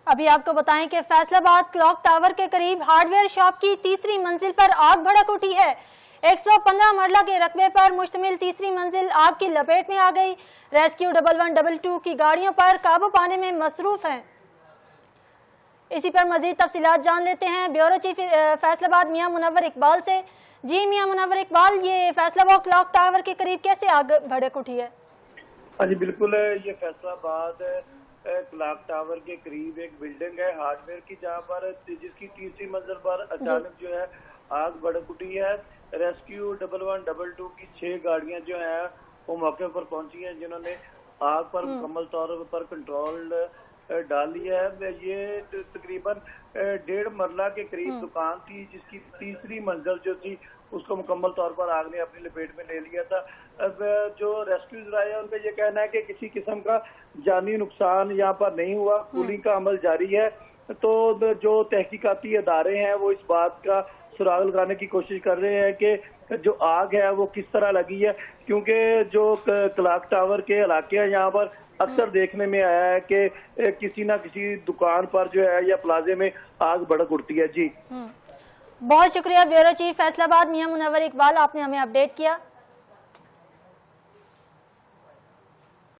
अभी आपको बताएं कि फैसलाबाद क्लॉक टावर के करीब हार्डवेयर शॉप की तीसरी मंजिल पर आग भड़क उठी है। 115 मरला के रकबे पर मुश्तमिल तीसरी मंजिल आग की लपेट में आ गई। रेस्क्यू 1112 की गाड़ियों पर काबू पाने में मसरूफ हैं। इसी पर मजीद तफसीलात जान लेते हैं ब्यूरो चीफ फैसलाबाद मियां मुनव्वर इकबाल से। जी मियां मुनव्वर इकबाल, ये फैसलाबाद क्लॉक टावर के करीब कैसे आग भड़क उठी है? हाँ जी बिल्कुल, ये फैसलाबाद क्लॉक टावर के करीब एक बिल्डिंग है हार्डवेयर की, जहाँ पर जिसकी तीसरी मंजिल पर अचानक जो है आग भड़क उठी है। रेस्क्यू 1112 की 6 गाड़ियां जो है वो मौके पर पहुंची हैं, जिन्होंने आग पर मुकम्मल तौर पर कंट्रोल डाल लिया है। ये तकरीबन 1.5 मरला के करीब दुकान थी, जिसकी तीसरी मंजिल जो थी उसको मुकम्मल तौर पर आग ने अपनी लपेट में ले लिया था। अब जो रेस्क्यूज आए हैं उनका ये कहना है कि किसी किस्म का जानी नुकसान यहाँ पर नहीं हुआ। कूलिंग का अमल जारी है, तो जो तहकीकाती अदारे हैं वो इस बात का सुराग लगाने की कोशिश कर रहे हैं कि जो आग है वो किस तरह लगी है, क्योंकि जो क्लॉक टावर के इलाके हैं यहाँ पर अक्सर देखने में आया है कि किसी ना किसी दुकान पर जो है या प्लाजे में आग भड़क उठती है। जी बहुत शुक्रिया ब्यूरो चीफ फैसलाबाद मियां मुनव्वर इकबाल, आपने हमें अपडेट किया।